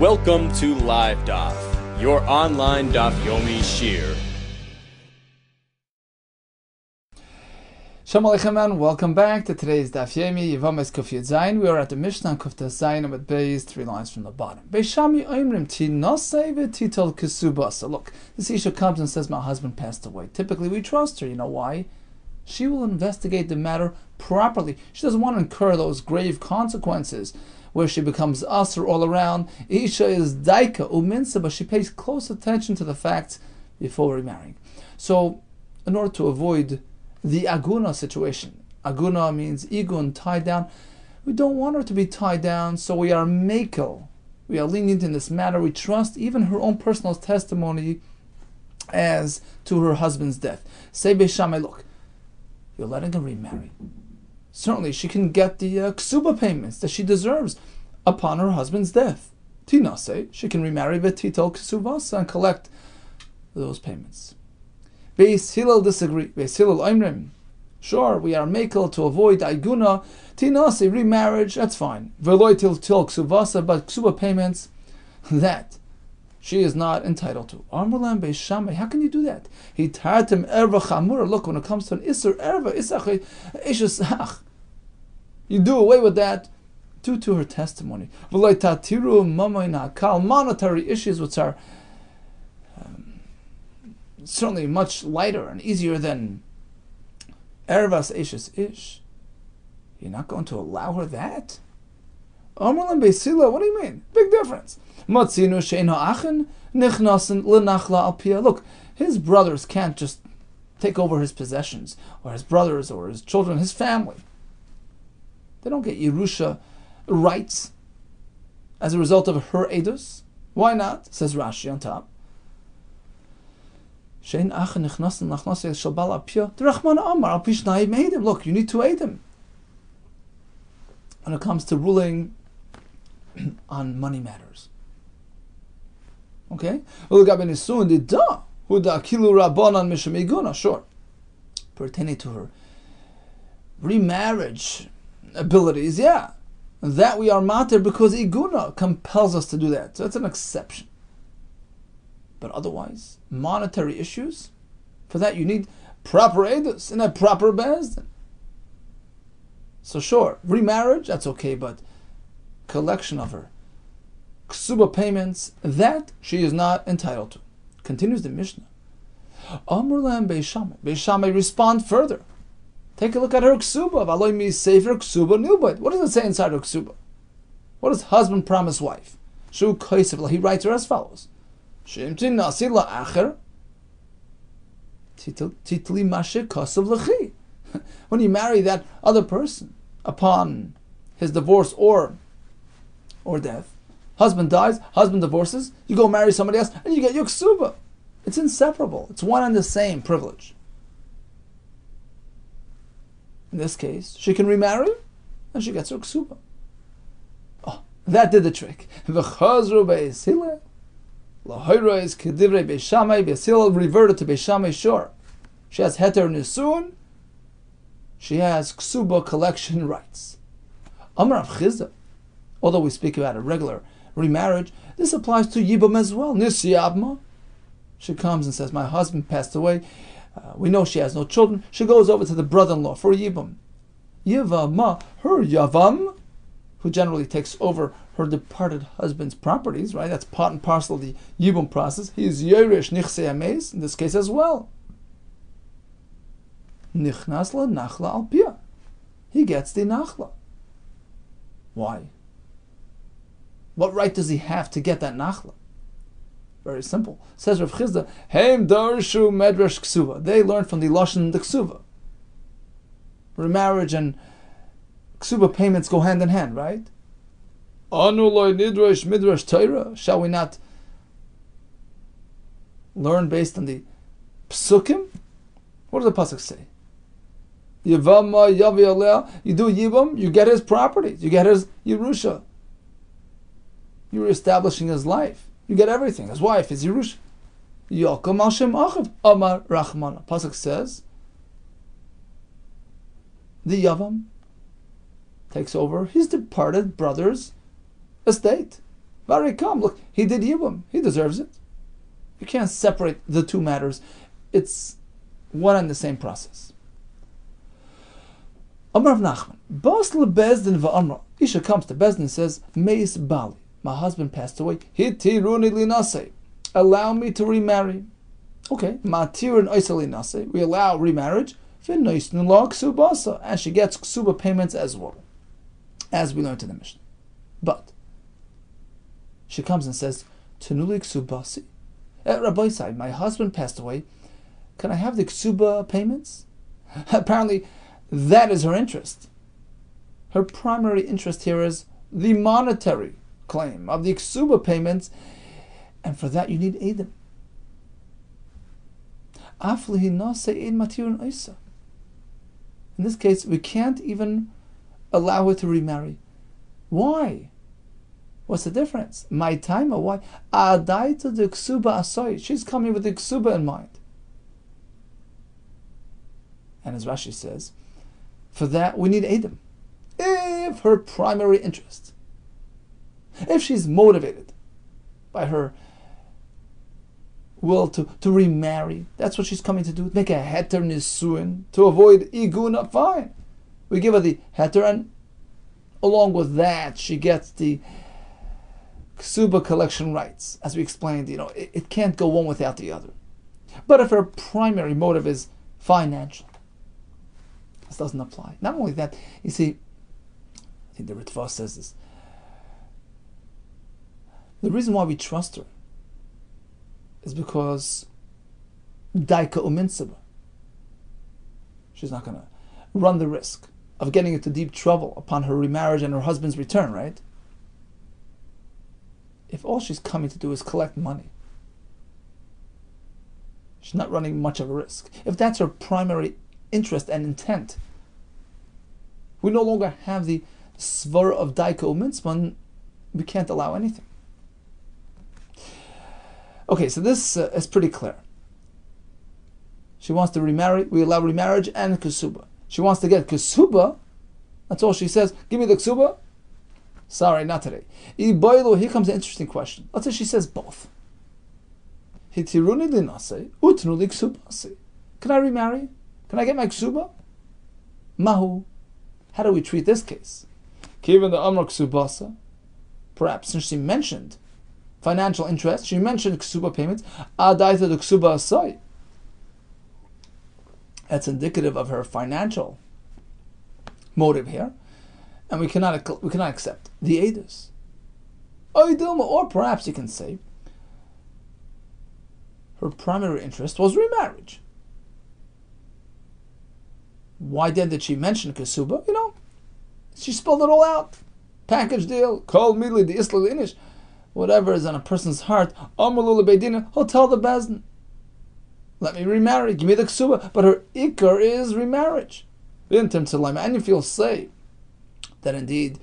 Welcome to Live Daf, your online Daf Yomi Shir. Shalom Aleichem and welcome back to today's Daf Yomi, Yevamos Kuf Yud Zayin. We are at the Mishnah Kuf Zayin with Beis, 3 lines from the bottom. Beishami Oimrim Ti Nosei V'Titol Kesubasa. Look, this Isha comes and says, my husband passed away. Typically we trust her. You know why? She will investigate the matter properly. She doesn't want to incur those grave consequences where she becomes usher all around. Isha is daika uminsa, but she pays close attention to the facts before remarrying. So, in order to avoid the aguna situation, aguna means igun, tied down. We don't want her to be tied down, so we are mekel. We are lenient in this matter. We trust even her own personal testimony as to her husband's death. Say Beishamai, look, you're letting her remarry. Certainly, she can get the ksuba payments that she deserves upon her husband's death. Tinase, she can remarry v'titol ksuvasa and collect those payments. Beis Hillel disagree. Beis Hillel oimrim. Sure, we are mekel to avoid aiguna. Tinase, remarriage, that's fine. V'loi til ksuvasa, but ksuba payments, that she is not entitled to. Amrulam Beis Shammai, how can you do that? He tartem erva chamura. Look, when it comes to an isur erva, isach ishasach, you do away with that due to her testimony. V'loi tatiru mamayna kal, monetary issues which are certainly much lighter and easier than ervas ishas ish. You're not going to allow her that? Amrulam Beis Hillel, what do you mean? Big difference. Look, his brothers can't just take over his possessions, or his brothers, or his children, his family. They don't get Yerusha rights as a result of her edus. Why not? Says Rashi on top. Look, you need to aid him when it comes to ruling on money matters. Okay? Sure. Pertaining to her remarriage abilities, yeah. That we are mater because iguna compels us to do that. So that's an exception. But otherwise, monetary issues, for that you need proper edus and a proper bezdin. So sure, remarriage, that's okay, but collection of her ksuba payments, that she is not entitled to. Continues the Mishnah. Amrulam Beis Shammai. Beis Shammai respond further. Take a look at her ksuba. V'aloi mi sefer ksuba nilbait. What does it say inside her ksuba? What does husband promise wife? Shu kosev. He writes her as follows: Shemtin nasi la'acher titli mashe kosev lechi. When you marry that other person upon his divorce or death, husband dies, husband divorces, you go marry somebody else, and you get your ksuba. It's inseparable. It's one and the same privilege. In this case, she can remarry, and she gets her ksuba. Oh, that did the trick. V'chazru Beis Hillel, l'hoyro is kedivrei Beis Shammai. Beis Hillel reverted to Beis Shammai. Sure, she has heter nisun. She has ksuba collection rights. Amar Rav Chizda. Although we speak about a regular remarriage, this applies to Yibam as well. Nisyabma. She comes and says, my husband passed away. We know she has no children. She goes over to the brother-in-law for Yibam. Yevama, her Yavam, who generally takes over her departed husband's properties, right? That's part and parcel of the Yibam process. He is Yeresh Nichse Ames, in this case as well. Nichnasla Nachla Alpia. He gets the Nachla. Why? What right does he have to get that nachla? Very simple. Says Rav Chizda, Heim darshu medrash ksuva. They learned from the lashon the ksuva. Remarriage and ksuva payments go hand in hand, right? Anu loy nidrash midrash Torah. Shall we not learn based on the psukim? What does the pasuk say? Yevama yavi aleh. You do yivam, you get his properties, you get his yerusha. You're establishing his life. You get everything. His wife is Yerusha. Yokom al Shem Achav Amar Rachmana. Pasuk says, the Yavam takes over his departed brother's estate. Varikam, look, he did Yibum. He deserves it. You can't separate the two matters. It's one and the same process. Amar Nachman, Bas lebezdin va'amra. Isha comes to Bezdin and says, Meis Bali, my husband passed away. Hitiruni linase. Allow me to remarry. Okay, Matir oisali nase. We allow remarriage. V'noisnu la ksubasa. And she gets ksuba payments as well, as we learned in the Mishnah. But she comes and says, Tenuli ksubasi. Rabbi Sai, my husband passed away. Can I have the ksuba payments? Apparently, that is her interest. Her primary interest here is the monetary claim of the ksuba payments, and for that you need Edom. In this case, we can't even allow her to remarry. Why? What's the difference? My time or why? Adaita the ksuba asoi. She's coming with the ksuba in mind. And as Rashi says, for that we need Edom. If her primary interest, if she's motivated by her will to remarry, that's what she's coming to do, make a heter nisuin, to avoid iguna, fine. We give her the heter, and along with that she gets the ksuba collection rights. As we explained, it can't go one without the other. But if her primary motive is financial, this doesn't apply. Not only that, you see, I think the Ritva says this, the reason why we trust her is because daika uminsaba. She's not going to run the risk of getting into deep trouble upon her remarriage and her husband's return, right? If all she's coming to do is collect money, she's not running much of a risk. If that's her primary interest and intent, we no longer have the svara of daika uminsman, we can't allow anything. Okay, so this is pretty clear. She wants to remarry, we allow remarriage and ksuba. She wants to get ksuba, that's all she says. Give me the ksuba. Sorry, not today. Here comes an interesting question. Let's say she says both. Hitiruni linase, utnuli ksubasi. Can I remarry? Can I get my ksuba? Mahu. How do we treat this case? Given the amra ksubasa, perhaps since she mentioned financial interest, she mentioned ksuba payments, adaita the ksuba asai. That's indicative of her financial motive here, and we cannot accept the edus. Or perhaps you can say her primary interest was remarriage. Why then did she mention ksuba? She spelled it all out. Package deal. Call immediately the isla inish. Whatever is on a person's heart, Amalula Beidina, he'll tell the Bezdin, let me remarry, give me the ksuba. But her ikar is remarriage. And if you'll say that indeed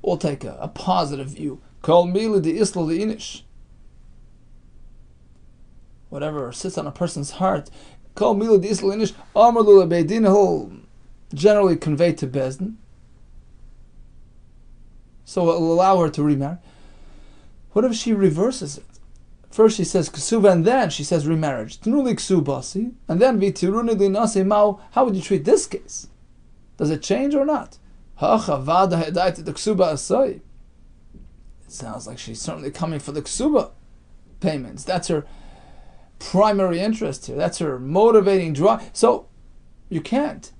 we'll take a positive view, Kol mili the isla inish. Whatever sits on a person's heart, Kol mili the isla inish, Amalula Beidina, he'll generally convey to Bezdin. So it'll allow her to remarry. What if she reverses it? First she says ksuba and then she says remarriage. Tnuli ksubasi and then vitiruni linase mao. How would you treat this case? Does it change or not? It sounds like she's certainly coming for the ksuba payments. That's her primary interest here. That's her motivating drive. So you can't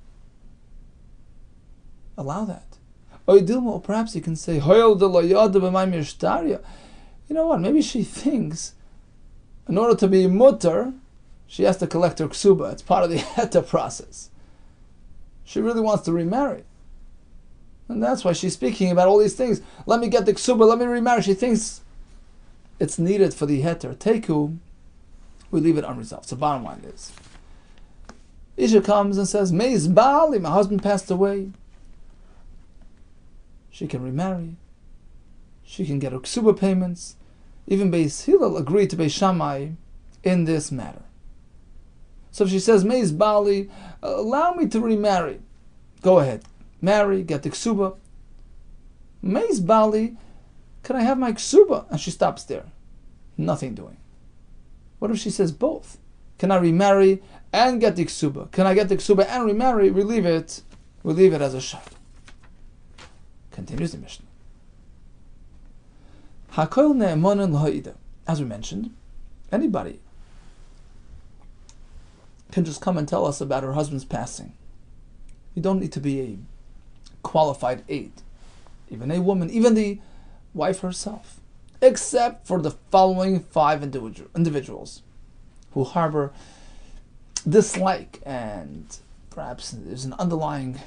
allow that. Or perhaps you can say, you know what, maybe she thinks in order to be mutter, she has to collect her ksuba. It's part of the heta process. She really wants to remarry. And that's why she's speaking about all these things. Let me get the ksuba, let me remarry. She thinks it's needed for the heter. Teku, we leave it unresolved. So bottom line is, Isha comes and says, Meiz Bali, my husband passed away. She can remarry. She can get her ksuba payments. Even Beis Hillel agreed to Beis Shammai in this matter. So if she says, Meiz Bali, allow me to remarry. Go ahead. Marry, get the ksuba. Meiz Bali, Can I have my ksuba? And she stops there. Nothing doing. What if she says both? Can I remarry and get the ksuba? Can I get the ksuba and remarry? We leave it as a shad. Continues the Mishnah. Hakol ne'emonin l'ha'ida. As we mentioned, anybody can just come and tell us about her husband's passing. You don't need to be a qualified aid. Even a woman, even the wife herself. Except for the following 5 individuals who harbor dislike and perhaps there's an underlying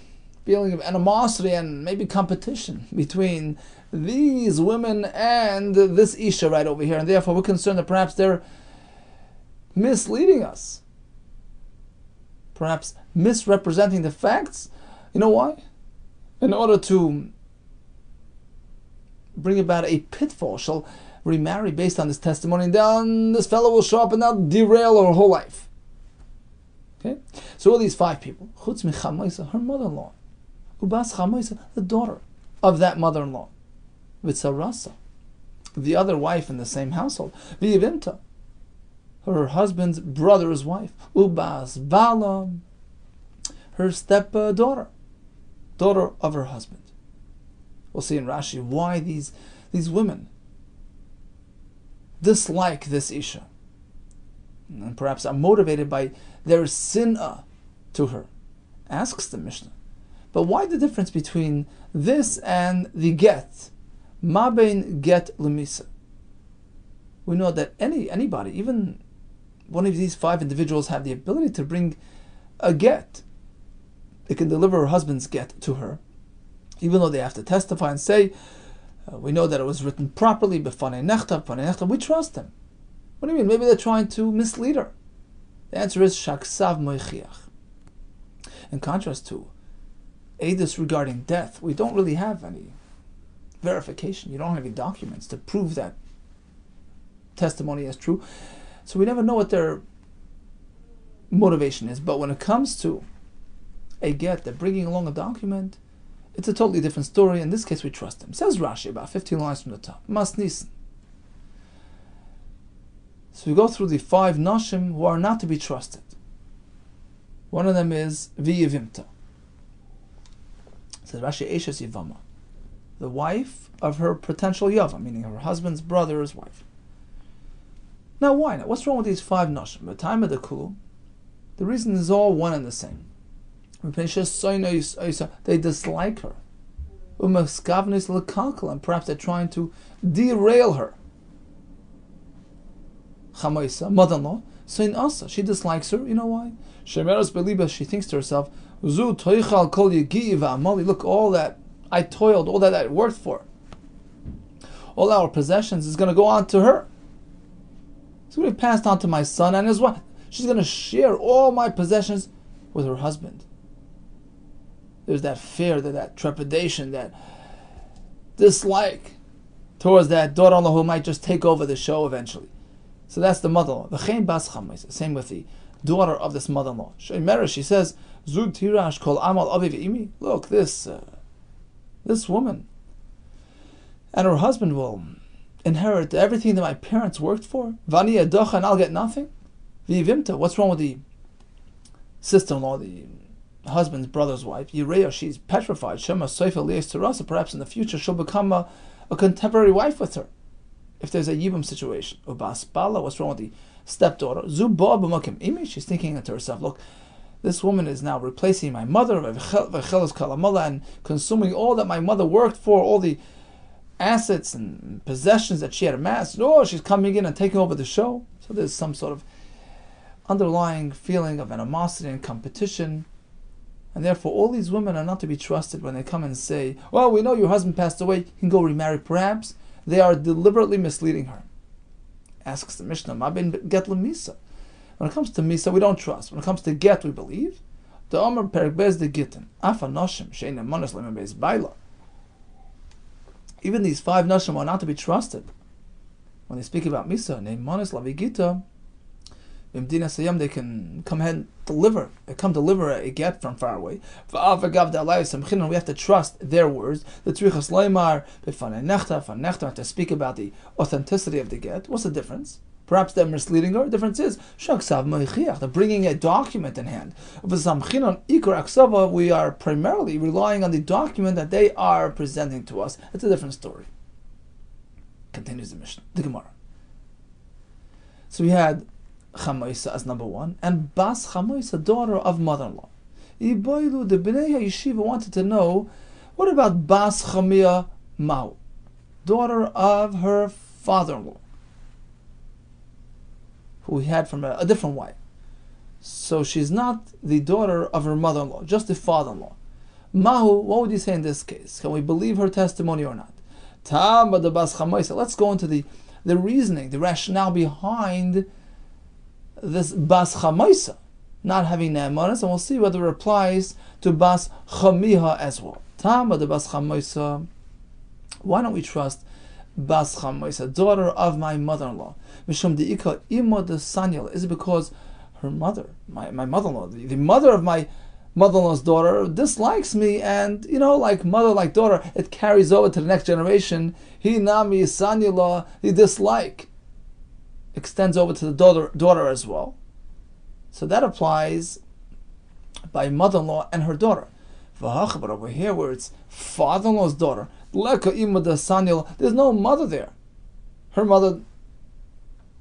feeling of animosity and maybe competition between these women and this Isha right over here, and therefore we're concerned that perhaps they're misleading us, perhaps misrepresenting the facts. You know why? In order to bring about a pitfall, she'll remarry based on this testimony, and then this fellow will show up and that'll derail her whole life. Okay? So all these 5 people, Chutz mi Chamaisa, her mother-in-law, Ubas Chamaisa, the daughter of that mother-in-law, Vitzarasa, the other wife in the same household, V'yivimta, her husband's brother's wife, Ubas Bala, her step-daughter, daughter of her husband. We'll see in Rashi why these women dislike this Isha, and perhaps are motivated by their sin'ah to her. Asks the Mishnah, but why the difference between this and the get? Ma bein get lemisa. We know that anybody, even one of these 5 individuals, have the ability to bring a get. They can deliver her husband's get to her, even though they have to testify and say, we know that it was written properly, b'fanei nechta, we trust them. What do you mean? Maybe they're trying to mislead her. The answer is shaksav moichiach. In contrast to edus regarding death, we don't really have any verification. You don't have any documents to prove that testimony is true. So we never know what their motivation is. But when it comes to a get, they're bringing along a document, it's a totally different story. In this case, we trust them. Says Rashi, about 15 lines from the top. Mas nisan. So we go through the 5 nashim who are not to be trusted. One of them is V'yivimta. Says Rashi, Eshes Yevamos, the wife of her potential Yava, meaning her husband's brother's wife. Now why not? What's wrong with these 5 nashim? The time of the kulu, the reason is all one and the same. They dislike her. And perhaps they're trying to derail her. Chamaisa, mother-in-law, Sain Asa, she dislikes her. You know why? She thinks to herself, look, all that I toiled, all that I worked for, all our possessions is going to go on to her. It's going to be passed on to my son and his wife. She's going to share all my possessions with her husband. There's that fear, that trepidation, that dislike towards that daughter-in-law who might just take over the show eventually. So that's the mother-in-law. Same with the daughter of this mother-in-law. She says, look, this woman and her husband will inherit everything that my parents worked for. Vani adocha, and I'll get nothing. V'yivimta, what's wrong with the sister-in-law, the husband's brother's wife? Yireya, she's petrified. Shema soifa lies terasa. Perhaps in the future she'll become a contemporary wife with her, if there's a yibum situation. Ubas bala, what's wrong with the stepdaughter? Zuba b'makim imi, she's thinking to herself, look, this woman is now replacing my mother, and consuming all that my mother worked for, all the assets and possessions that she had amassed. Oh, she's coming in and taking over the show. So there's some sort of underlying feeling of animosity and competition. And therefore, all these women are not to be trusted when they come and say, well, we know your husband passed away, you can go remarry. Perhaps they are deliberately misleading her. Asks the Mishnah, Ma ben get lemisa. When it comes to Misa, we don't trust. When it comes to get, we believe. The Omer Perek Bez de Gittin. Afa Noshim, Sheina Monos Lemon Bez Baila. Even these 5 Noshim are not to be trusted. When they speak about Misa, Name Monos Lavi Gita, B'mdina Sayam, they can come deliver a get from far away. We have to trust their words. The Tzrichas Leimar b'fanei nechta, to speak about the authenticity of the get. What's the difference? Perhaps they're misleading her. The difference is they're bringing a document in hand. We are primarily relying on the document that they are presenting to us. It's a different story. Continues the Mishnah, the Gemara. So we had Chamaisa as number one, and Bas Chamaisa, daughter of mother-in-law. Iboilu, the Bnei Yeshiva wanted to know, what about Bas Chamia Mau, daughter of her father-in-law, who he had from a different wife. So she's not the daughter of her mother-in-law, just the father-in-law. Mahu, what would you say in this case? Can we believe her testimony or not? Tama de Bas Chamaisa. Let's go into the reasoning, the rationale behind this Bas Chamaisa not having Ne'emanis, and we'll see whether it applies to Bas Chamiha as well. Tama de Bas Chamaisa. Why don't we trust Bas Chamaisa, daughter of my mother-in-law? Mishum de'ika imo de Sanyal. Is it because her mother, my mother-in-law, the mother of my mother-in-law's daughter dislikes me, and like mother, like daughter, it carries over to the next generation. He nami Sanyala, the dislike extends over to the daughter as well. So that applies by mother-in-law and her daughter. But over here, where it's father-in-law's daughter, there's no mother there. Her mother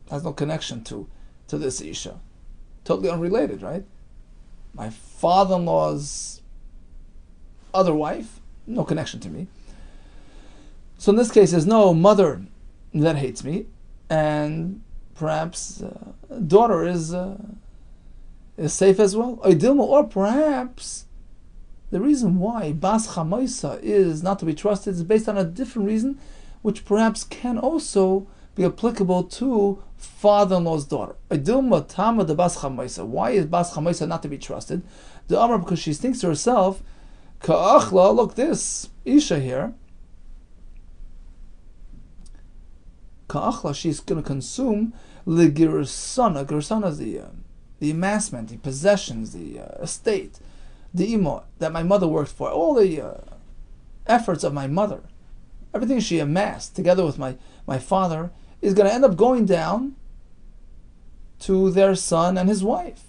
has no connection to this Isha. Totally unrelated, right? My father-in-law's other wife, no connection to me. So in this case, there's no mother that hates me, and perhaps daughter is safe as well. Or perhaps the reason why Bas Chamaisa is not to be trusted is based on a different reason, which perhaps can also be applicable to father-in-law's daughter. Why is Bas Chamaisa not to be trusted? The Amar, because she thinks to herself, Ka'achla, look, this Isha here, Ka'achla, she's going to consume Girsana. Girsana is the amassment, the possessions, the estate, the imo that my mother worked for, all the efforts of my mother, everything she amassed together with my father is going to end up going down to their son and his wife.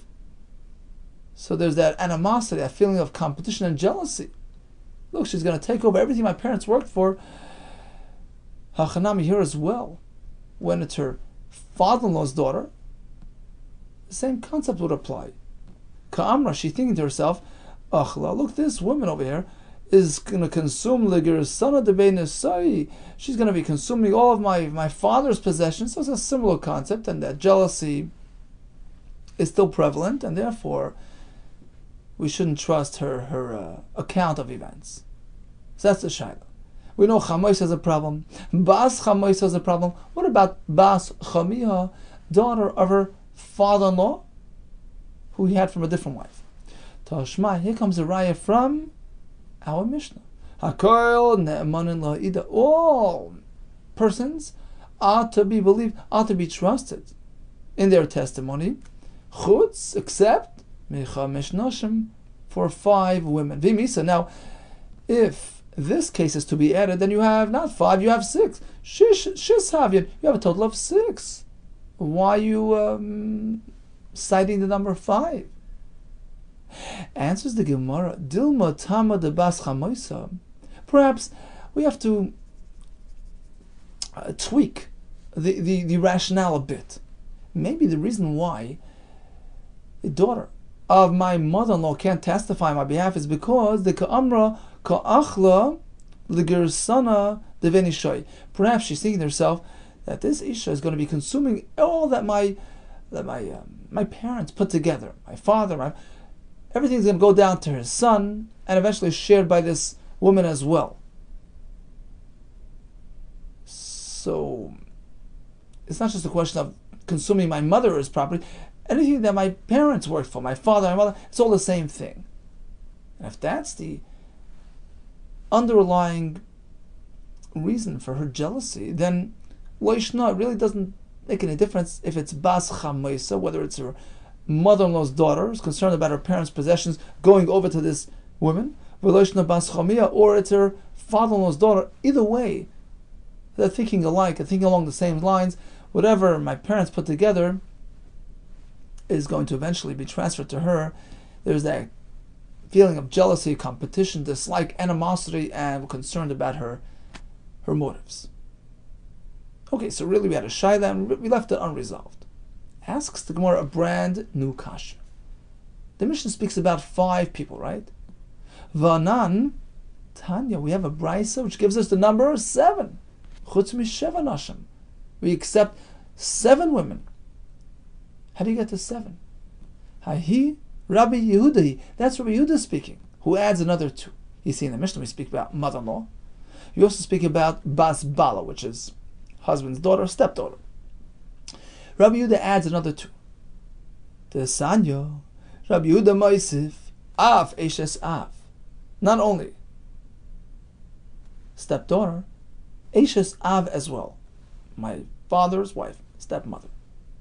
So there's that animosity, that feeling of competition and jealousy. Look, she's going to take over everything my parents worked for. Hachanami here as well. When it's her father-in-law's daughter, the same concept would apply. Ka'amra, she's thinking to herself, Achla, look, this woman over here is going to consume Ligirsana de Beinesai. She's going to be consuming all of my father's possessions. So it's a similar concept, and that jealousy is still prevalent, and therefore we shouldn't trust her account of events. So that's the Shaila. We know Chamais has a problem. Bas Chamais has a problem. What about Bas Chamiha, daughter of her father-in-law, who he had from a different wife? Tashma, here comes a raya from our Mishnah. Hakol ne'emanin la'ida. All persons are to be believed, are to be trusted in their testimony. Chutz, except Micha Mishnoshim, for 5 women. Vimisa. Now, if this case is to be added, then you have not 5, you have 6. Shishavyan, you have a total of 6. Why are you citing the number 5? Answers the Gemara, Dilma Tama de Bas Chamoisa. Perhaps we have to tweak the rationale a bit. Maybe the reason why the daughter of my mother-in-law can't testify on my behalf is because the Ka'amra Ka'achla Ligirsana Devenishoy. Perhaps she's thinking to herself that this Isha is going to be consuming all that my parents put together. My father, everything's going to go down to her son, and eventually shared by this woman as well. So it's not just a question of consuming my mother's property. Anything that my parents worked for, my father, my mother, it's all the same thing. And if that's the underlying reason for her jealousy, then Loishna, it really doesn't make any difference if it's bas chamoisa, whether it's her mother-in-law's daughter who's concerned about her parents' possessions going over to this woman, v'loishna bas chamia, or it's her father-in-law's daughter. Either way, they're thinking alike, and thinking along the same lines. Whatever my parents put together is going to eventually be transferred to her. There's that feeling of jealousy, competition, dislike, animosity, and we're concerned about her motives. Okay, so really we had a shaila and we left it unresolved. Asks the Gemara a brand new kasha. The Mishnah speaks about 5 people, right? V'anan, Tanya, we have a brisa which gives us the number 7. Chutz misheva nashim. We accept 7 women. How do you get to 7? Hahi Rabbi Yehuda. That's Rabbi Yehuda speaking, who adds another 2. You see, in the Mishnah we speak about mother-in-law. You also speak about bas bala, which is husband's daughter, stepdaughter. Rabbi Yehuda adds another 2. The Sanyo, Rabbi Yehuda Moisif, Av Eshes Av. Not only stepdaughter, Eshes Av as well. My father's wife, stepmother.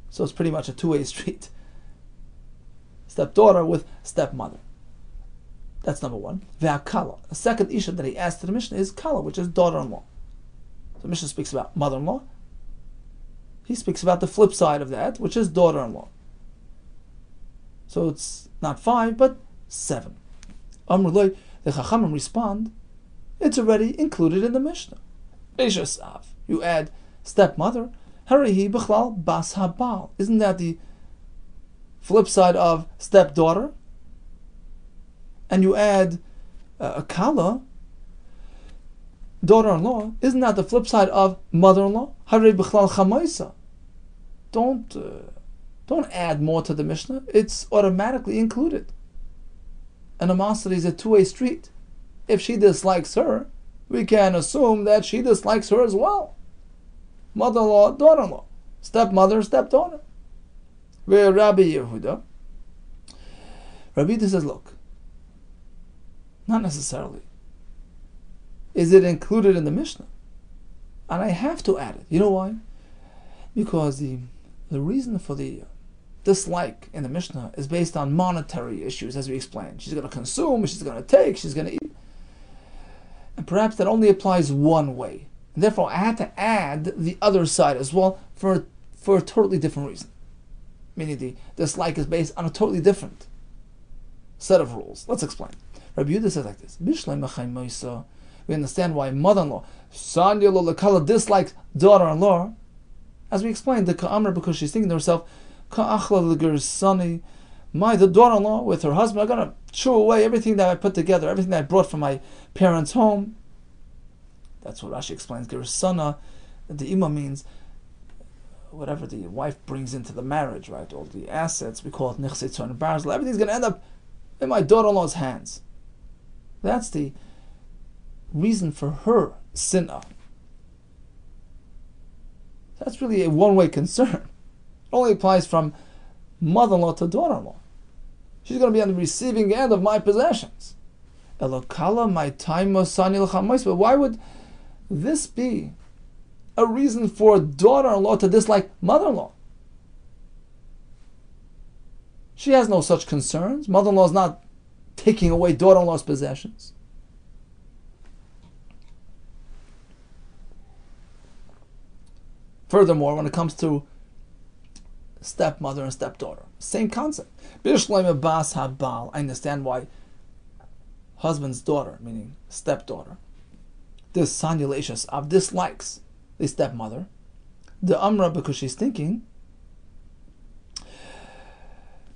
So it's pretty much a 2-way street. Stepdaughter with stepmother. That's number 1. Ve'akala. A second isha that he asked to the Mishnah is kala, which is daughter-in-law. The Mishnah speaks about mother-in-law. He speaks about the flip side of that, which is daughter-in-law. So it's not 5, but 7. Amrullah, the Chachamim respond, it's already included in the Mishnah. Eshes Av. You add stepmother. Harihi b'chlal bas habal. Isn't that the flip side of stepdaughter? And you add a kala, daughter-in-law. Isn't that the flip side of mother-in-law? Harihi b'chlal chamoisa. Don't add more to the Mishnah. It's automatically included. Animosity is a 2-way street. If she dislikes her, we can assume that she dislikes her as well. Mother-in-law, daughter-in-law, stepmother, stepdaughter. Where Rabbi Yehuda says, look, not necessarily. Is it included in the Mishnah? And I have to add it. You know why? Because the reason for the dislike in the Mishnah is based on monetary issues, as we explained. She's going to consume, she's going to take, she's going to eat. And perhaps that only applies one way. And therefore, I had to add the other side as well for a totally different reason. Meaning the dislike is based on a totally different set of rules. Let's explain. Rabbi Yehuda says like this. We understand why mother-in-law, Sanya Lolakala, dislikes daughter-in-law. As we explained, the Ka'amr, because she's thinking to herself, Ka'achla l'gersani, the daughter-in-law with her husband are going to chew away everything that I put together, everything that I brought from my parents' home. That's what Rashi explains. Gersana, the Ima means whatever the wife brings into the marriage, right? All the assets, we call it Nechsetzon and Barzal. Everything's going to end up in my daughter-in-law's hands. That's the reason for her sinah. That's really a one-way concern. It only applies from mother-in-law to daughter-in-law. She's going to be on the receiving end of my possessions. Elokala, my time, but why would this be a reason for daughter-in-law to dislike mother-in-law? She has no such concerns. Mother-in-law is not taking away daughter-in-law's possessions. Furthermore, when it comes to stepmother and stepdaughter, same concept. I understand why husband's daughter, meaning stepdaughter, this sanulatius of dislikes the stepmother. The Amra, because she's thinking,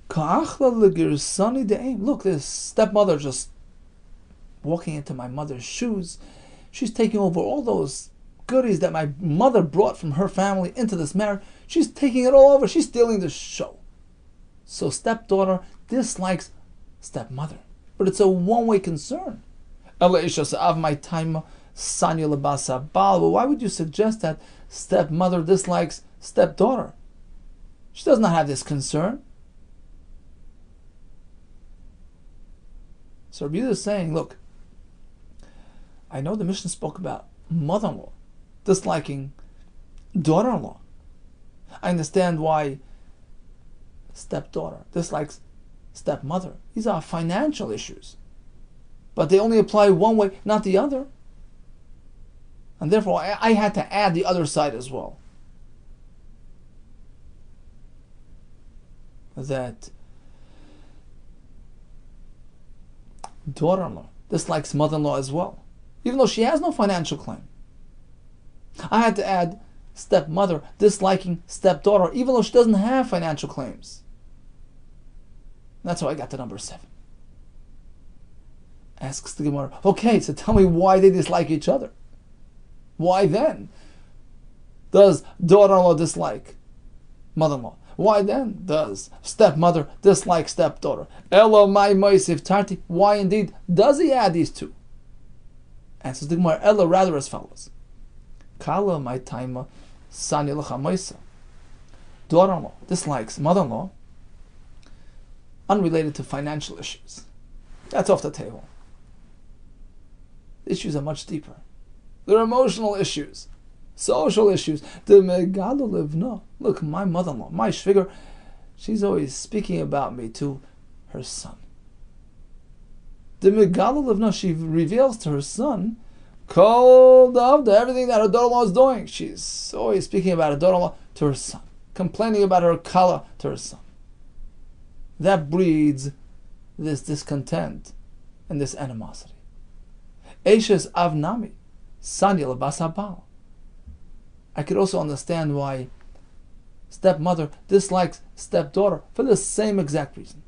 look, this stepmother just walking into my mother's shoes. She's taking over all those goodies that my mother brought from her family into this marriage. She's taking it all over. She's stealing the show. So stepdaughter dislikes stepmother. But it's a one-way concern. But why would you suggest that stepmother dislikes stepdaughter? She does not have this concern. So Rabbi Yehuda is saying, look, I know the Mishnah spoke about mother-in-law disliking daughter-in-law. I understand why stepdaughter dislikes stepmother. These are financial issues. But they only apply one way, not the other. And therefore, I had to add the other side as well. That daughter-in-law dislikes mother-in-law as well, even though she has no financial claim. I had to add stepmother disliking stepdaughter, even though she doesn't have financial claims. That's how I got to number 7. Asks the Gemara, okay, so tell me why they dislike each other. Why then does daughter-in-law dislike mother-in-law? Why then does stepmother dislike stepdaughter? Elo mai moisif tarti. Why indeed does he add these two? Answers the Gemara, Elo rather as follows. Kala mai taima sani lecha moisa. Daughter-in-law dislikes mother-in-law unrelated to financial issues. That's off the table. The issues are much deeper. They're emotional issues, social issues. Look, my mother-in-law, my shviger, she's always speaking about me to her son. She reveals to her son everything that her daughter-in-law is doing. She's always speaking about her daughter-in-law to her son, complaining about her kala to her son. That breeds this discontent and this animosity. Eishes avnami, sanyal basabal. I could also understand why stepmother dislikes stepdaughter for the same exact reason.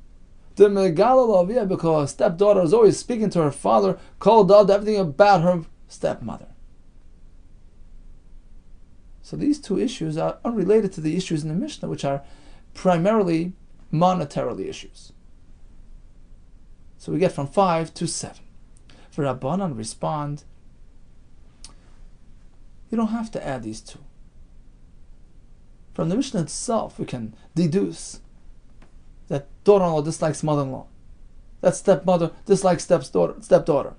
Because stepdaughter is always speaking to her father, called out everything about her stepmother. So these two issues are unrelated to the issues in the Mishnah, which are primarily monetarily issues. So we get from 5 to 7. For Rabbanan respond, you don't have to add these two. From the Mishnah itself, we can deduce that daughter-in-law dislikes mother-in-law, that stepmother dislikes stepdaughter,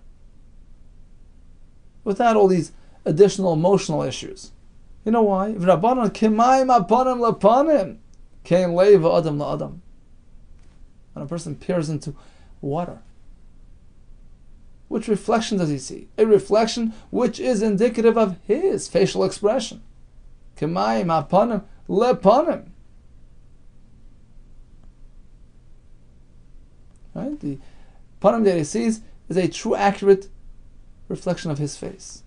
without all these additional emotional issues. You know why? Rabbanan kimayim apanim lepanim, kein leiva adam la'adam. When a person peers into water, which reflection does he see? A reflection which is indicative of his facial expression. Kimayim apanim lepanim. Right? The panim that he sees is a true, accurate reflection of his face.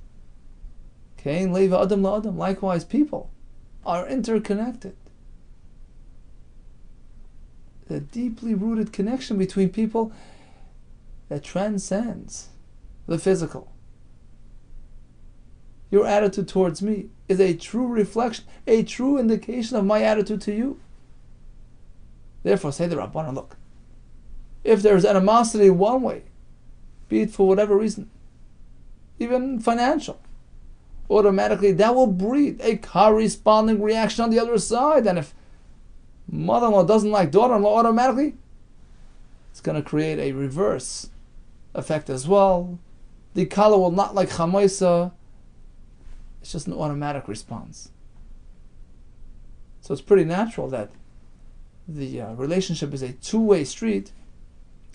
Kain leiva adam la'adam. Likewise, people are interconnected. A deeply rooted connection between people that transcends the physical. Your attitude towards me is a true reflection, a true indication of my attitude to you. Therefore, say the Rabbanan, look, if there's animosity one way, be it for whatever reason, even financial, automatically that will breed a corresponding reaction on the other side. And if mother-in-law doesn't like daughter-in-law, automatically it's going to create a reverse effect as well. The kala will not like chamoisa. It's just an automatic response. So it's pretty natural that the relationship is a two-way street.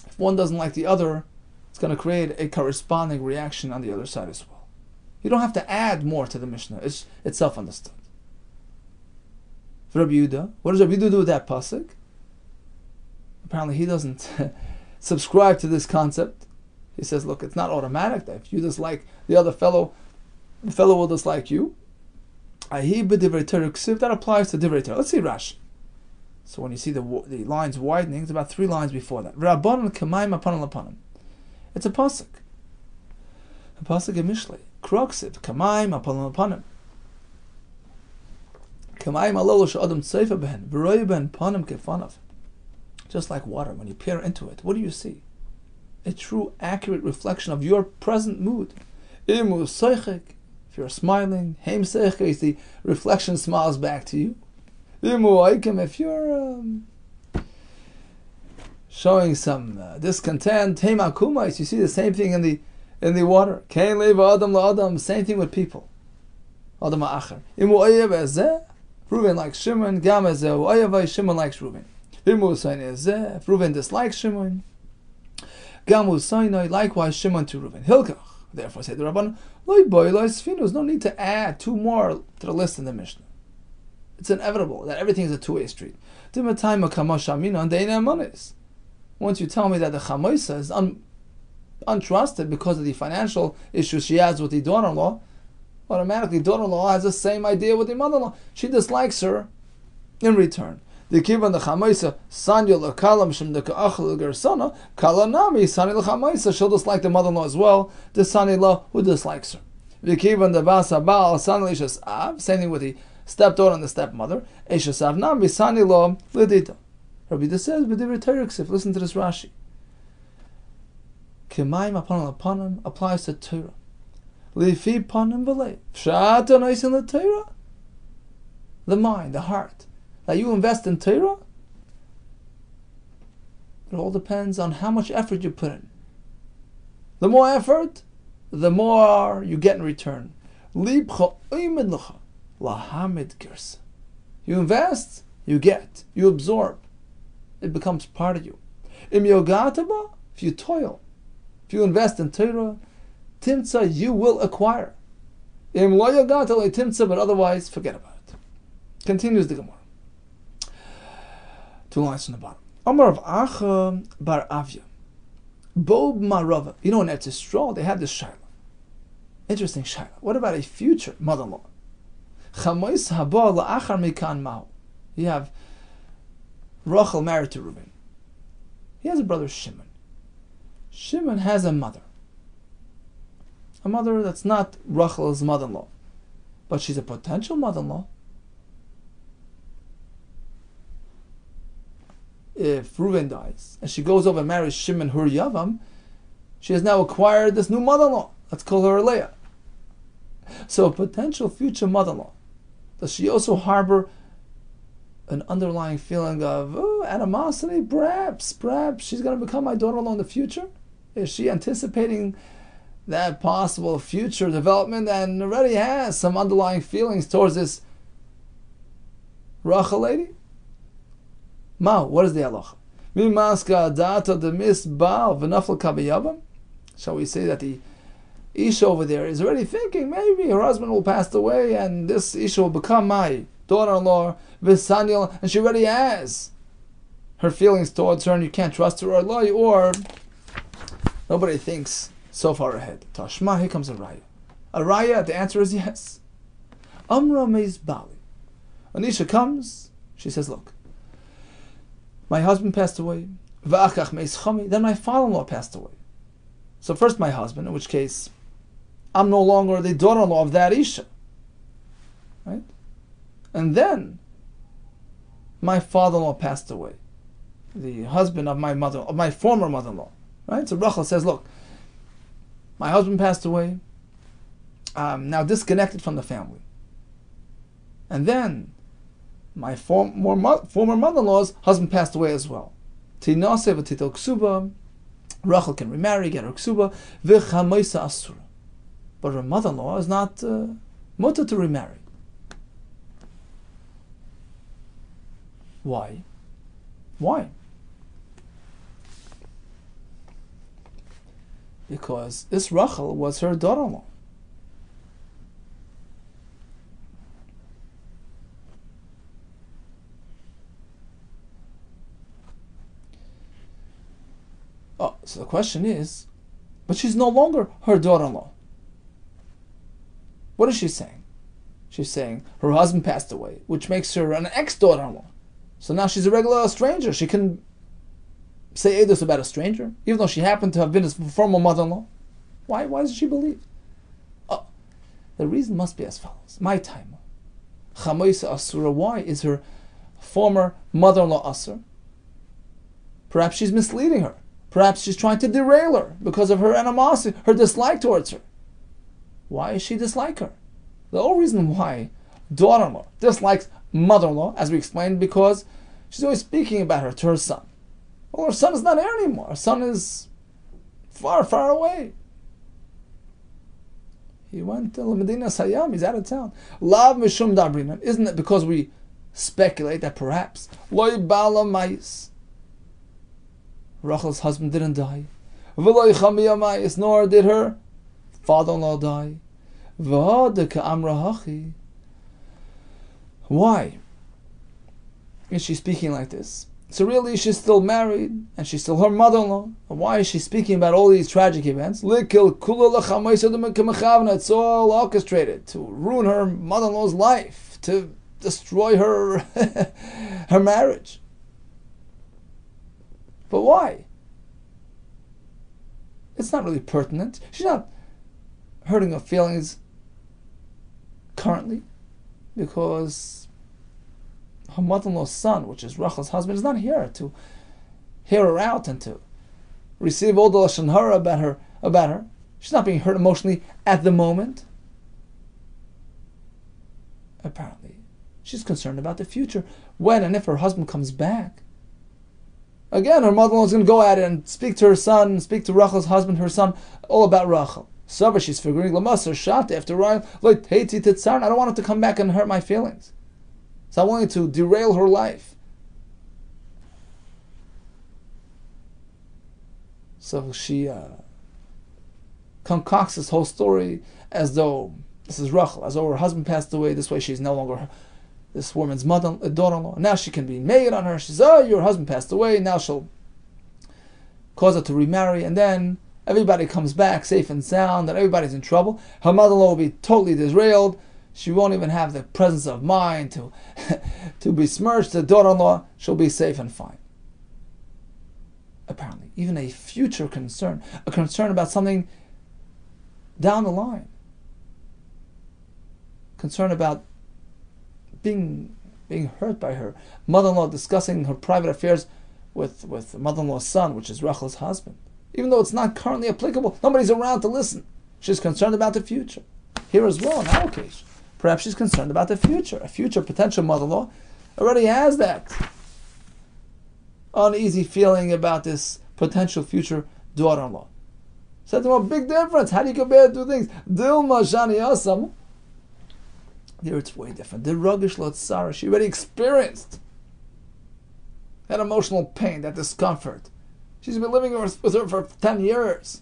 If one doesn't like the other, it's going to create a corresponding reaction on the other side as well. You don't have to add more to the Mishnah. It's self-understood. For Rabbi Yehuda, what does Rabbi Yehuda do with that pasuk? Apparently he doesn't subscribe to this concept. He says, look, it's not automatic that if you dislike the other fellow, the fellow will dislike you. That applies to Divrei Torah. Let's see Rashi. So when you see the lines widening, it's about 3 lines before that. Rabbanan kamayim apanim lepanim. It's a pasuk. A pasuk in Mishlei. Kroksiv kamayim apanim lepanim. Kamayim alolo she'adam tzeifa behen v'roy ben panim kefanav. Just like water, when you peer into it, what do you see? A true, accurate reflection of your present mood. Imu seichek, if you're smiling, heim seichek, the reflection smiles back to you. Imu aikem, if you're showing some discontent, heim akumais, you see the same thing in the water. Kein leva adam la adam, same thing with people. Adam ha'acher. Imu oyev ezeh, Reuven likes Shimon. Gamazeu Ayavai. Shimon likes Reuven. If Reuven dislikes Shimon, Gamu Sinai, likewise Shimon to Reuven. Hilkach. Therefore, say the Rabban, there's no need to add two more to the list in the Mishnah. It's inevitable that everything is a two-way street. Once you tell me that the Chamoisa is untrusted because of the financial issues she has with the daughter-in-law, automatically daughter-in-law has the same idea with the mother-in-law. She dislikes her in return. The kivan the Chamoisa sanya lekalam shem the ka'achal gersana kalanami sani l'Chamoisa, she'll dislike the mother-in-law as well. The sani-la who dislikes her. The kivan the basa baal sani l'ishas av, same thing with the stepdaughter and the stepmother. Ishas av nami sani-la l'dita. Rabbi Yehuda says, b'divrei Torah ksif. Listen to this Rashi. K'mayim apanim applies to Torah. Lifi panim v'lei. Pshat anoisin l'Torah. The mind, the heart. That you invest in Torah, it all depends on how much effort you put in. The more effort, the more you get in return. You invest, you get, you absorb. It becomes part of you. If you toil, if you invest in Torah, timtza, you will acquire. But otherwise, forget about it. Continues the Gemara. 2 lines from the bottom. Amar of Acha bar Avya. Bob Marava. You know, in Eretz Yisrael, they have this shaila. Interesting shaila. What about a future mother-in-law? Chamois haba la'achar mikan ma'u. You have Rachel married to Reuben. He has a brother Shimon. Shimon has a mother. A mother that's not Rachel's mother-in-law. But she's a potential mother-in-law. If Reuven dies and she goes over and marries Shimon Hur Yavam, she has now acquired this new mother-in-law. Let's call her Leah. So a potential future mother-in-law, does she also harbor an underlying feeling of animosity? Perhaps she's going to become my daughter-in-law in the future? Is she anticipating that possible future development and already has some underlying feelings towards this Rachel lady? What is the halacha? Shall we say that the Isha over there is already thinking maybe her husband will pass away and this Isha will become my daughter-in-law, Visanyal, and she already has her feelings towards her and you can't trust her, or nobody thinks so far ahead. Tashma, here comes a raya. A raya, the answer is yes. Amra meis bali. When Isha comes, she says, look, my husband passed away. Then my father-in-law passed away. So first my husband, in which case I'm no longer the daughter-in-law of that Isha. Right? And then my father-in-law passed away. The husband of my former mother-in-law. Right? So Rachel says, look, my husband passed away. I'm now disconnected from the family. And then my former mother-in-law's husband passed away as well. Tinase v'titel ksuba. Rachel can remarry, get her ksuba. V'chamoisa asura. But her mother-in-law is not mutter to remarry. Why? Because this Rachel was her daughter-in-law. So the question is, but she's no longer her daughter-in-law. What is she saying? She's saying her husband passed away, which makes her an ex-daughter-in-law. So now she's a regular stranger. She can say edus about a stranger, even though she happened to have been his former mother-in-law. Why does she believe? The reason must be as follows. My time. Chamoisa asura. Why is her former mother-in-law asur? Perhaps she's misleading her. Perhaps she's trying to derail her because of her animosity, her dislike towards her. Why does she dislike her? The whole reason why daughter-in-law dislikes mother-in-law, as we explained, because she's always speaking about her to her son. Well, her son is not here anymore. Her son is far, far away. He went to Medina Sayyam, he's out of town. Lav Mishum Dabrinan. Isn't it because we speculate that perhaps Loi Bala Mais, Rachel's husband didn't die. V'loi Chamiyah Mais, nor did her father-in-law die. V'hadeka Amra Hachi. Why is she speaking like this? So really she's still married and she's still her mother-in-law. And why is she speaking about all these tragic events? It's all orchestrated to ruin her mother-in-law's life, to destroy her her marriage. But why? It's not really pertinent. She's not hurting her feelings currently because her mother-in-law's son, which is Rachel's husband, is not here to hear her out and to receive all the lashon hara about her. She's not being hurt emotionally at the moment. Apparently, she's concerned about the future, when and if her husband comes back. Again, her mother-in-law is going to go at it and speak to her son, speak to Rachel's husband, her son, all about Rachel. So she's figuring, Lamasar shot after Ryan, like I don't want it to come back and hurt my feelings. So I'm willing to derail her life. So she concocts this whole story as though this is Rachel, as though her husband passed away. This way she's no longer this woman's daughter-in-law. Now she can be made on her. She says, oh, your husband passed away. Now she'll cause her to remarry. And then everybody comes back safe and sound, and everybody's in trouble. Her mother-in-law will be totally derailed. She won't even have the presence of mind to besmirch the daughter-in-law. She'll be safe and fine. Apparently, even a future concern, a concern about something down the line, concern about being hurt by her mother-in-law, discussing her private affairs with mother-in-law's son, which is Rachel's husband. Even though it's not currently applicable, nobody's around to listen. She's concerned about the future. Here as well, in our case, perhaps she's concerned about the future. A future potential mother-in-law already has that uneasy feeling about this potential future daughter-in-law. Said to him, a big difference. How do you compare the two things? Dilma Shani Asam. There it's way different. The Ragish Lot Sarah, she already experienced that emotional pain, that discomfort. She's been living with her for 10 years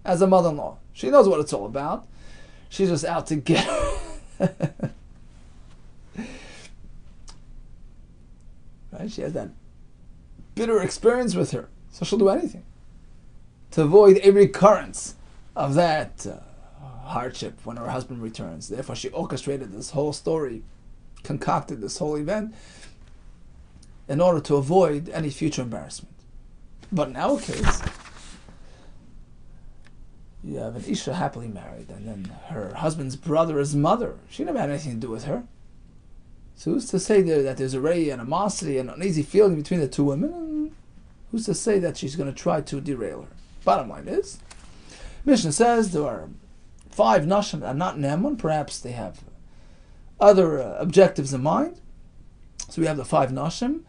as a mother-in-law. She knows what it's all about. She's just out to get her. Right? She has that bitter experience with her. So she'll do anything to avoid a recurrence of that hardship when her husband returns. Therefore, she orchestrated this whole story, concocted this whole event in order to avoid any future embarrassment. But in our case, you have an Isha happily married, and then her husband's brother is mother. She never had anything to do with her. So who's to say that there's already an animosity and an uneasy feeling between the two women? And who's to say that she's going to try to derail her? Bottom line is, Mishnah says there are 5 nashim that are not Ne'emun. Perhaps they have other objectives in mind. So we have the 5 nashim.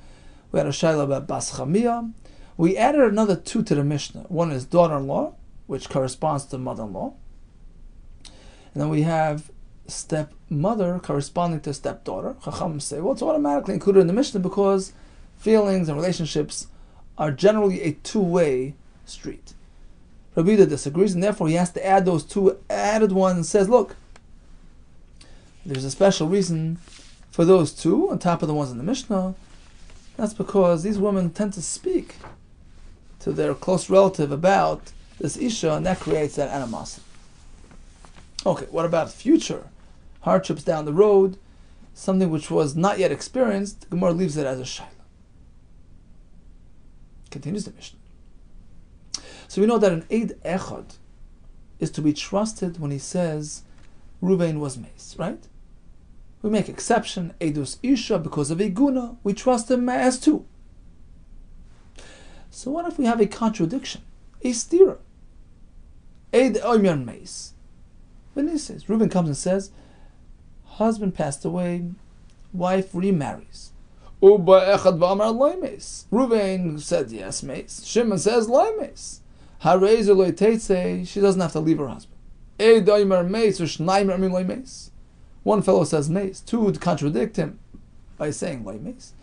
We had a shayla about Bas Chamiyah. We added another 2 to the Mishnah. One is daughter-in-law, which corresponds to mother-in-law. And then we have stepmother corresponding to stepdaughter. Chacham say, well, it's automatically included in the Mishnah because feelings and relationships are generally a two-way street. Rabbi Yehuda disagrees, and therefore he has to add those 2 added ones and says, look, there's a special reason for those 2 on top of the ones in the Mishnah. That's because these women tend to speak to their close relative about this Isha, and that creates that animosity. Okay, what about future hardships down the road? Something which was not yet experienced, the Gemara leaves it as a shayla. Continues the Mishnah. So we know that an Eid Echad is to be trusted when he says Ruvain was mace, right? We make exception, Eidus Isha, because of Eguna, we trust him as too. So what if we have a contradiction? A stira. Eid Omer mace. When he says, Reuben comes and says, husband passed away, wife remarries. Uba Echad V'amar loy mace. Reuben said yes mace. Shimon says loy mace. Harei loy teitze. She doesn't have to leave her husband. One fellow says mace, two would contradict him by saying loy mace.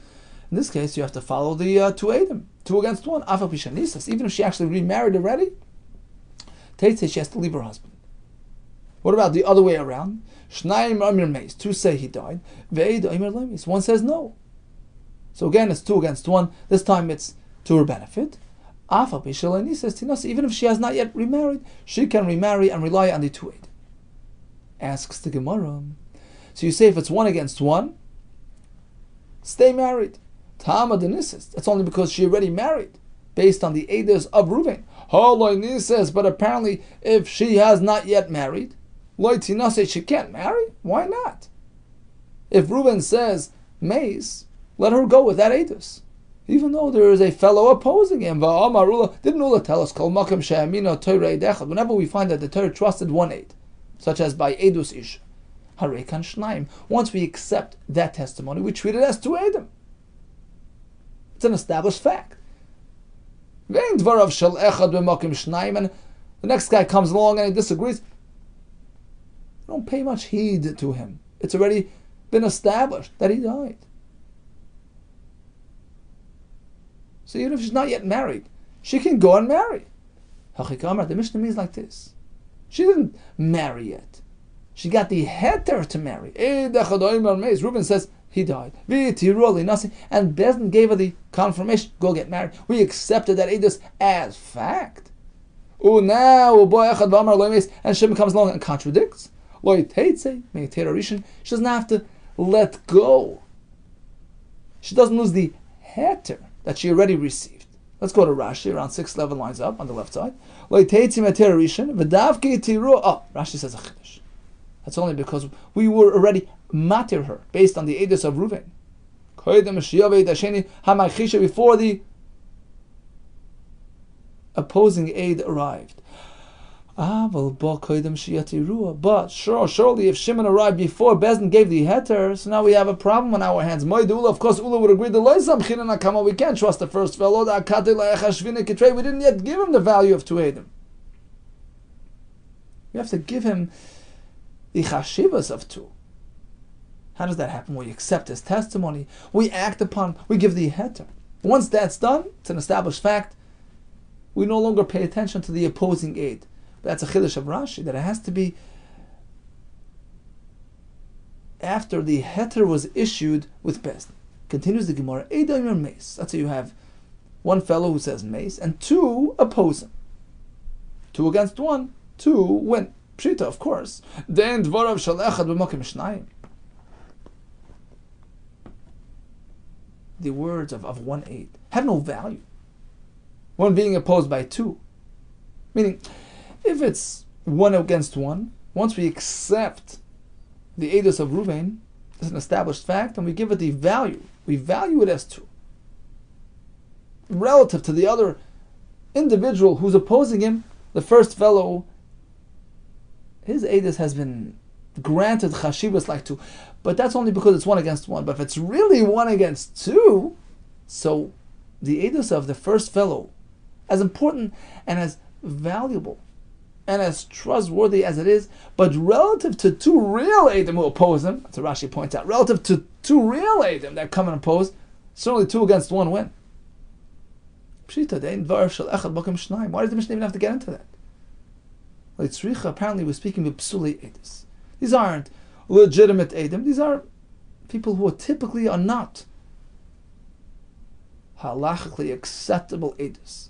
In this case, you have to follow the two Adam, 2 against 1. Even if she actually remarried already, Teitze, she has to leave her husband. What about the other way around? 2 say he died, 1 says no. So again, it's 2 against 1. This time it's to her benefit. Even if she has not yet remarried, she can remarry and rely on the 2 Adam. Asks the Gemara. So you say if it's 1 against 1, stay married. Tama denisis. That's only because she already married, based on the Eidos of Reuven. But apparently, if she has not yet married, she can't marry. Why not? If Reuven says mace, let her go with that Eidos, even though there is a fellow opposing him. Didn't Ula tell us whenever we find that the Torah trusted one aid, such as by Eidos Ish, once we accept that testimony, we treat it as 2 Adam. It's an established fact. And the next guy comes along and he disagrees. Don't pay much heed to him. It's already been established that he died. So even if she's not yet married, she can go and marry. The Mishnah means like this. She didn't marry yet. She got the heter to marry. Reuben says he died. And Bezdin gave her the confirmation, go get married. We accepted that Eidos as fact. And Shimon comes along and contradicts. She doesn't have to let go. She doesn't lose the heter that she already received. Let's go to Rashi, around 6-11 lines up on the left side. Rashi says a chiddush. That's only because we were already matir her based on the Eidos of Reuven. Before the opposing aid arrived. But surely if Shimon arrived before Bezdin gave the heter, so now we have a problem on our hands. Of course, Ula would agree that we can't trust the first fellow. We didn't yet give him the value of 2 Adam. We have to give him the chashivas of 2. How does that happen? We accept his testimony, we act upon, we give the heter. Once that's done, it's an established fact, we no longer pay attention to the opposing aid. But that's a chiddush of Rashi, that it has to be after the heter was issued with Bezdin. Continues the Gemara, Eidaim mace. That's how you have one fellow who says mace, and 2 oppose him. 2 against 1, 2 win. Pshita, of course. Then dvarav shel echad b'makom shnayim. The words of 1 aid have no value. One being opposed by 2. Meaning, if it's 1 against 1, once we accept the Eidos of Reuven as an established fact, and we give it the value, we value it as 2. Relative to the other individual who's opposing him, the first fellow, his Eidos has been granted chashivas like 2. But that's only because it's 1 against 1. But if it's really 1 against 2, so the Eidos of the first fellow, as important and as valuable and as trustworthy as it is, but relative to 2 real Eidim who oppose him, that's what Rashi points out, relative to 2 real Eidim that come and oppose, certainly 2 against 1 win. Why does the Mishnah even have to get into that? Apparently we're speaking with psuli Eidos. These aren't legitimate Eidim. These are people who typically are not halachically acceptable Eidos.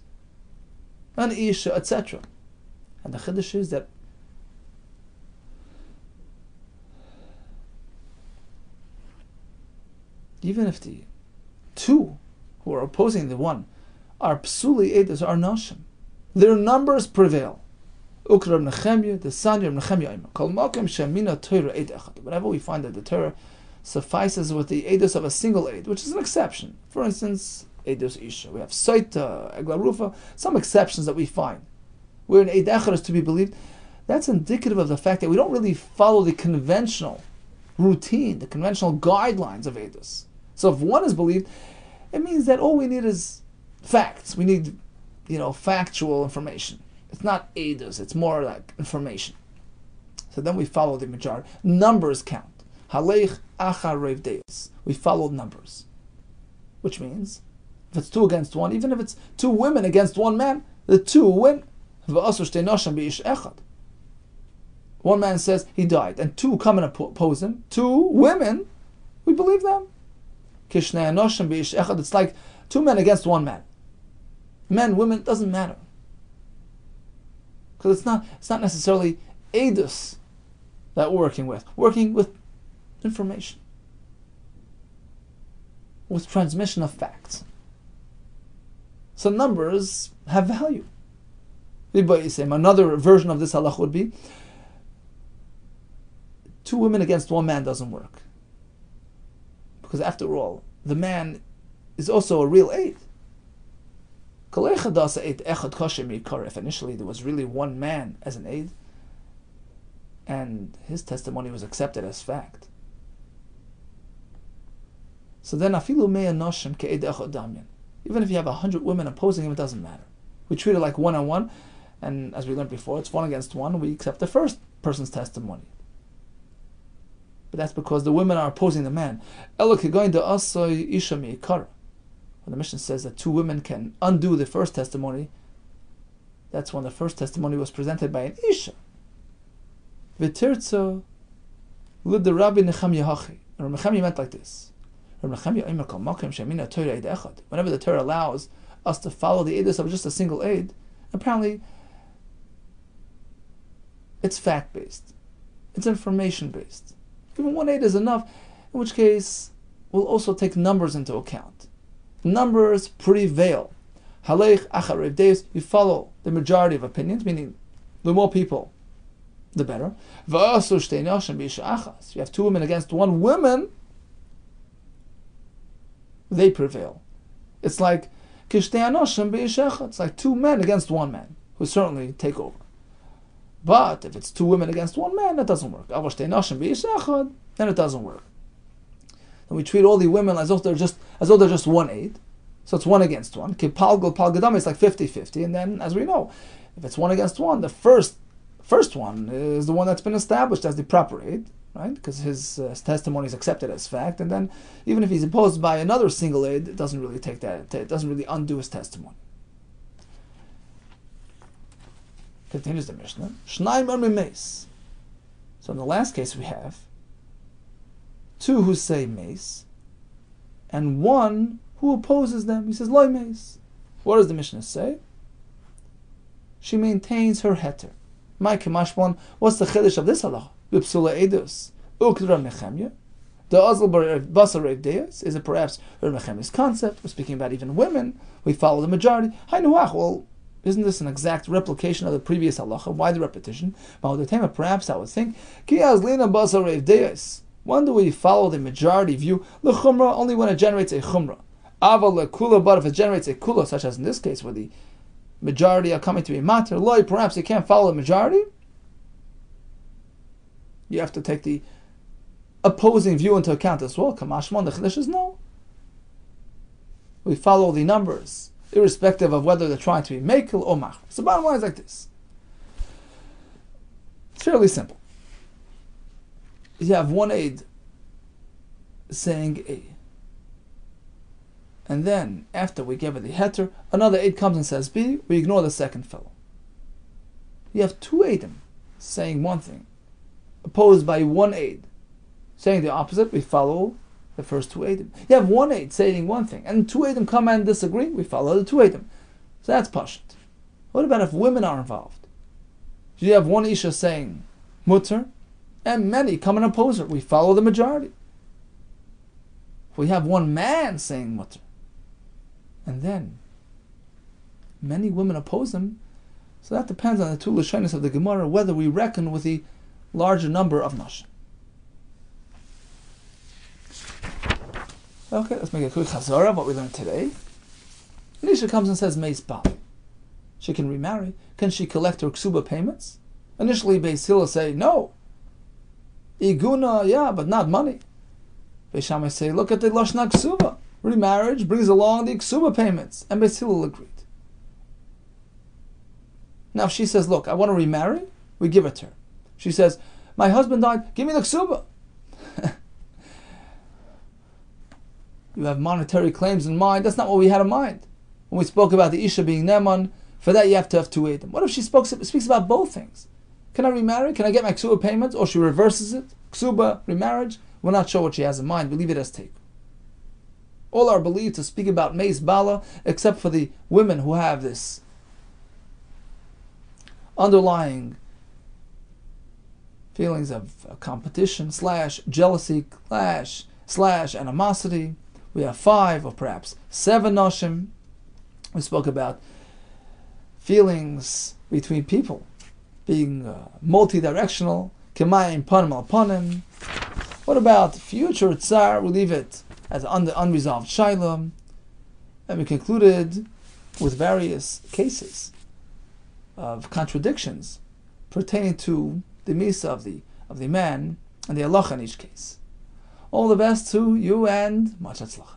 An Isha, etc. And the chiddush is that even if the 2 who are opposing the 1 are psuli Eidos, are nashim, their numbers prevail. Ukra Nechemya, the son of Nechemya, Kol Makom Shemina Torah Eid Echad. Whenever we find that the Torah suffices with the Eidos of a single Eid, which is an exception. For instance, Eidos Isha. We have Saita, Egla Rufa, some exceptions that we find. Where an Eid Echad is to be believed, that's indicative of the fact that we don't really follow the conventional routine, the conventional guidelines of Eidos. So if 1 is believed, it means that all we need is facts. We need, factual information. It's not Eidos, it's more like information. So then we follow the majority. Numbers count. Haleich achar reiv deis. We follow numbers. Which means, if it's 2 against 1, even if it's 2 women against 1 man, the 2 win. One man says he died, and 2 come and oppose him. 2 women, we believe them. It's like 2 men against 1 man. Men, women, doesn't matter. Because it's not necessarily edus that we're working with. Working with information. With transmission of facts. So numbers have value. Another version of this halach would be 2 women against 1 man doesn't work. Because after all, the man is also a real aid. If initially there was really 1 man as an aid, and his testimony was accepted as fact. So then, even if you have 100 women opposing him, it doesn't matter. We treat it like 1-on-1, and as we learned before, it's 1 against 1. We accept the first person's testimony. But that's because the women are opposing the man. When the Mishnah says that 2 women can undo the first testimony, that's when the first testimony was presented by an Isha. V'tirtza lid the Rabbi Nechemya hachi. And Rabbi Nechemya meant like this. Whenever the Torah allows us to follow the edus of just a single aid, apparently it's fact-based. It's information-based. Even 1 aid is enough, in which case we'll also take numbers into account. Numbers prevail. Haleich achar reiv deis, you follow the majority of opinions, meaning the more people, the better. If you have 2 women against 1 woman, they prevail. It's like it's like 2 men against 1 man, who certainly take over. But if it's 2 women against 1 man, that doesn't work. Then it doesn't work. And we treat all the women as though they're just 1 aid. So it's 1 against 1. It's like 50-50. And then, as we know, if it's 1 against 1, the first one is the one that's been established as the proper aid, right? Because his testimony is accepted as fact. And then, even if he's opposed by another single aid, it doesn't really it doesn't really undo his testimony. Continues the Mishnah. Shnaim armi meis. So in the last case we have 2 who say meis, and 1 who opposes them. He says loy meis. What does the Mishnah say? She maintains her heter. My kamashbon. What's the chiddush of this halach? B'psula edus ukdra Nechemya. The azal basar reiv deis. Is it perhaps Rav Nechemya's concept? We're speaking about even women. We follow the majority. Haynuach. Well, isn't this an exact replication of the previous halacha? Why the repetition? Perhaps I would think, when do we follow the majority view? L'chumra, only when it generates a chumra. Aval lekula, but if it generates a kula, such as in this case, where the majority are coming to be matter, loy, perhaps you can't follow the majority. You have to take the opposing view into account as well. Kamashmon, the chiddush is no. We follow the numbers, irrespective of whether they're trying to be mekel or mach. So bottom line is like this. It's fairly simple. You have 1 aid saying A. And then, after we give it the heter, another aid comes and says B, we ignore the second fellow. You have 2 aidim saying one thing, opposed by 1 aid saying the opposite, we follow the first 2 aidim. You have 1 aid saying one thing, and 2 aidim come and disagree, we follow the 2 aidim. So that's pashut. What about if women are involved? You have 1 isha saying mutter, and many come and oppose her, we follow the majority. If we have 1 man saying mutter, and then many women oppose him, so that depends on the 2 lashonos of the Gemara, whether we reckon with the larger number of nashim. Okay, let's make a quick chazara of what we learned today. Nisha comes and says meis bal. She can remarry. Can she collect her ksuba payments? Initially, Beis Hillel say no. Iguna, yeah, but not money. Beis Shammai say, look at the lashna ksuba. Remarriage brings along the ksuba payments, and Beis Hillel agreed. Now, if she says, look, I want to remarry, we give it to her. She says, My husband died, give me the ksuba. You have monetary claims in mind. That's not what we had in mind. When we spoke about the Isha being Neman, for that you have to have two Eidim. What if she speaks about both things? Can I remarry? Can I get my ksuba payments? Or she reverses it? Ksuba, remarriage? We're not sure what she has in mind. We leave it as take. All are believed to speak about Meis Bala, except for the women who have this underlying feelings of competition / jealousy / animosity. We have 5 or perhaps 7 noshim. We spoke about feelings between people being multi-directional. Kemayim panim al panim. What about future tsar? We leave it as an unresolved shaila. And we concluded with various cases of contradictions pertaining to the misa of the man and the halacha in each case. All the best to you and much hatzlacha.